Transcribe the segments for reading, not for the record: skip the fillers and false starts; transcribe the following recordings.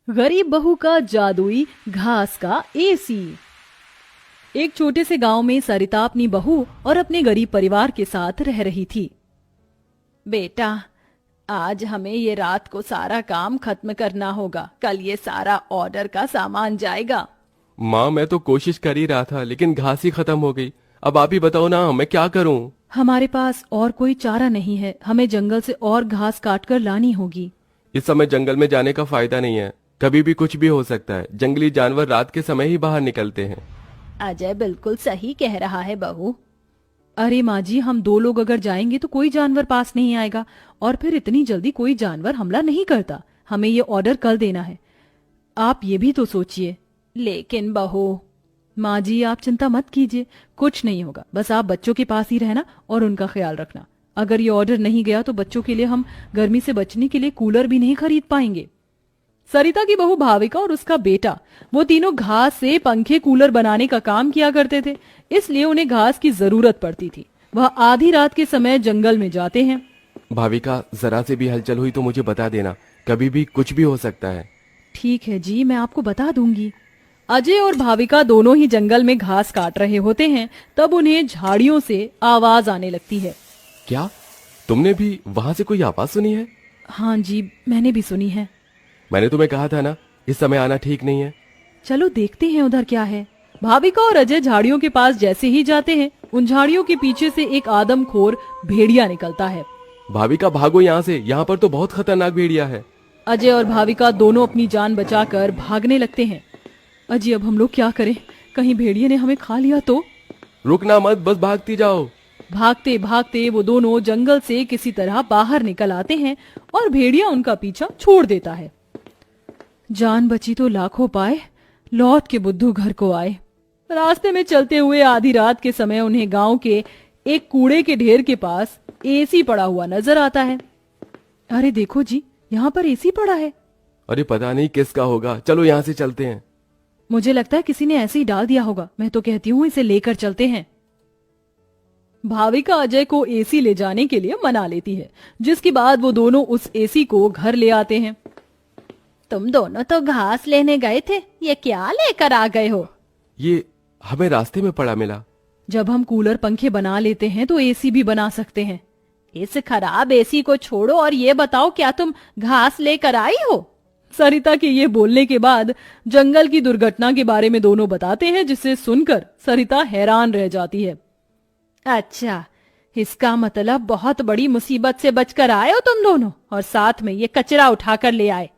गरीब बहू का जादुई घास का एसी। एक छोटे से गांव में सरिता अपनी बहू और अपने गरीब परिवार के साथ रह रही थी। बेटा, आज हमें ये रात को सारा काम खत्म करना होगा, कल ये सारा ऑर्डर का सामान जाएगा। माँ, मैं तो कोशिश कर ही रहा था लेकिन घास ही खत्म हो गई। अब आप ही बताओ ना, मैं क्या करूँ? हमारे पास और कोई चारा नहीं है, हमें जंगल से और घास काट कर लानी होगी। इस समय जंगल में जाने का फायदा नहीं है, कभी भी कुछ भी हो सकता है। जंगली जानवर रात के समय ही बाहर निकलते हैं। अजय बिल्कुल सही कह रहा है बहू। अरे माँ जी, हम दो लोग अगर जाएंगे तो कोई जानवर पास नहीं आएगा, और फिर इतनी जल्दी कोई जानवर हमला नहीं करता। हमें ये ऑर्डर कल देना है, आप ये भी तो सोचिए। लेकिन बहू। माँ जी, आप चिंता मत कीजिए, कुछ नहीं होगा, बस आप बच्चों के पास ही रहना और उनका ख्याल रखना। अगर ये ऑर्डर नहीं गया तो बच्चों के लिए हम गर्मी से बचने के लिए कूलर भी नहीं खरीद पाएंगे। सरिता की बहू भाविका और उसका बेटा, वो तीनों घास से पंखे कूलर बनाने का काम किया करते थे, इसलिए उन्हें घास की जरूरत पड़ती थी। वह आधी रात के समय जंगल में जाते हैं। भाविका, जरा से भी हलचल हुई तो मुझे बता देना, कभी भी कुछ भी हो सकता है। ठीक है जी, मैं आपको बता दूंगी। अजय और भाविका दोनों ही जंगल में घास काट रहे होते हैं, तब उन्हें झाड़ियों से आवाज आने लगती है। क्या तुमने भी वहां से कोई आवाज सुनी है? हाँ जी, मैंने भी सुनी है। मैंने तुम्हें कहा था ना, इस समय आना ठीक नहीं है। चलो देखते हैं उधर क्या है। भाविका और अजय झाड़ियों के पास जैसे ही जाते हैं, उन झाड़ियों के पीछे से एक आदमखोर भेड़िया निकलता है। भाविका, भागो यहाँ से, यहाँ पर तो बहुत खतरनाक भेड़िया है। अजय और भाविका दोनों अपनी जान बचाकर भागने लगते हैं। अजय, अब हम लोग क्या करें? कहीं भेड़िए ने हमें खा लिया तो? रुकना मत, बस भागती जाओ। भागते भागते वो दोनों जंगल से किसी तरह बाहर निकल आते हैं और भेड़िया उनका पीछा छोड़ देता है। जान बची तो लाखों पाए, लौट के बुद्धू घर को आए। रास्ते में चलते हुए आधी रात के समय उन्हें गांव के एक कूड़े के ढेर के पास एसी पड़ा हुआ नजर आता है। अरे देखो जी, यहाँ पर एसी पड़ा है। अरे पता नहीं किसका होगा, चलो यहाँ से चलते हैं। मुझे लगता है किसी ने ऐसे ही डाल दिया होगा। मैं तो कहती हूँ इसे लेकर चलते हैं। भाविका अजय को एसी ले जाने के लिए मना लेती है, जिसके बाद वो दोनों उस एसी को घर ले आते हैं। तुम दोनों तो घास लेने गए थे, ये क्या लेकर आ गए हो? ये हमें रास्ते में पड़ा मिला। जब हम कूलर पंखे बना लेते हैं तो एसी भी बना सकते हैं। इस खराब एसी को छोड़ो और ये बताओ, क्या तुम घास लेकर आई हो? सरिता के ये बोलने के बाद जंगल की दुर्घटना के बारे में दोनों बताते हैं, जिसे सुनकर सरिता हैरान रह जाती है। अच्छा, इसका मतलब बहुत बड़ी मुसीबत से बचकर आए हो तुम दोनों, और साथ में ये कचरा उठाकर ले आए।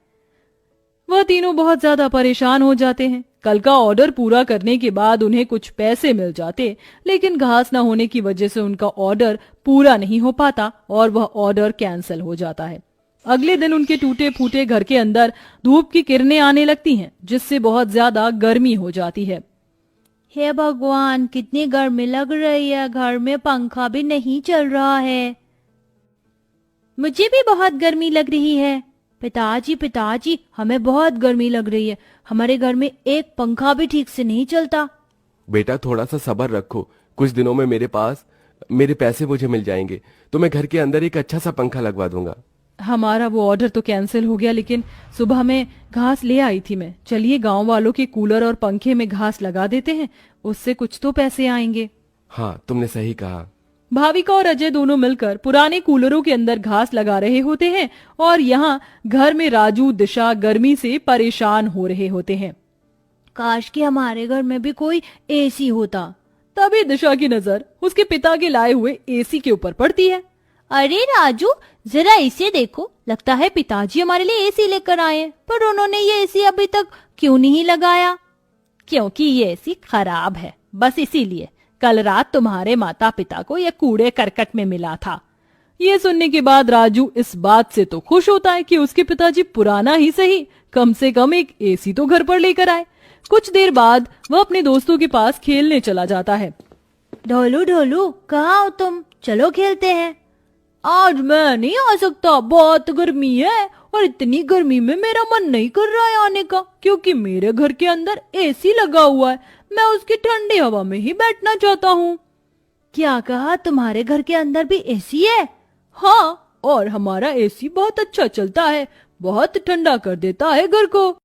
वह तीनों बहुत ज्यादा परेशान हो जाते हैं। कल का ऑर्डर पूरा करने के बाद उन्हें कुछ पैसे मिल जाते, लेकिन घास न होने की वजह से उनका ऑर्डर पूरा नहीं हो पाता और वह ऑर्डर कैंसिल हो जाता है। अगले दिन उनके टूटे फूटे घर के अंदर धूप की किरणें आने लगती हैं, जिससे बहुत ज्यादा गर्मी हो जाती है। हे भगवान, कितनी गर्मी लग रही है, घर में पंखा भी नहीं चल रहा है। मुझे भी बहुत गर्मी लग रही है। पिताजी पिताजी, हमें बहुत गर्मी लग रही है, हमारे घर में एक पंखा भी ठीक से नहीं चलता। बेटा, थोड़ा सा सब्र रखो, कुछ दिनों में मेरे पैसे मुझे मिल जाएंगे तो मैं घर के अंदर एक अच्छा सा पंखा लगवा दूंगा। हमारा वो ऑर्डर तो कैंसिल हो गया, लेकिन सुबह में घास ले आई थी मैं। चलिए गांव वालों के कूलर और पंखे में घास लगा देते हैं, उससे कुछ तो पैसे आएंगे। हाँ, तुमने सही कहा। भाविका और अजय दोनों मिलकर पुराने कूलरों के अंदर घास लगा रहे होते हैं, और यहाँ घर में राजू दिशा गर्मी से परेशान हो रहे होते हैं। काश कि हमारे घर में भी कोई एसी होता। तभी दिशा की नजर उसके पिता के लाए हुए एसी के ऊपर पड़ती है। अरे राजू, जरा इसे देखो, लगता है पिताजी हमारे लिए एसी लेकर आए हैं, पर उन्होंने ये एसी अभी तक क्यों नहीं लगाया? क्योंकि ये एसी खराब है, बस इसीलिए। कल रात तुम्हारे माता पिता को यह कूड़े करकट में मिला था। ये सुनने के बाद राजू इस बात से तो खुश होता है कि उसके पिताजी पुराना ही सही, कम से कम एक एसी तो घर पर लेकर आए। कुछ देर बाद वह अपने दोस्तों के पास खेलने चला जाता है। ढोलू ढोलू, कहाँ हो तुम? चलो खेलते हैं। आज मैं नहीं आ सकता, बहुत गर्मी है, और इतनी गर्मी में मेरा मन नहीं कर रहा है आने का, क्योंकि मेरे घर के अंदर एसी लगा हुआ है। मैं उसकी ठंडी हवा में ही बैठना चाहता हूँ। क्या कहा? तुम्हारे घर के अंदर भी एसी है? हाँ, और हमारा एसी बहुत अच्छा चलता है, बहुत ठंडा कर देता है घर को।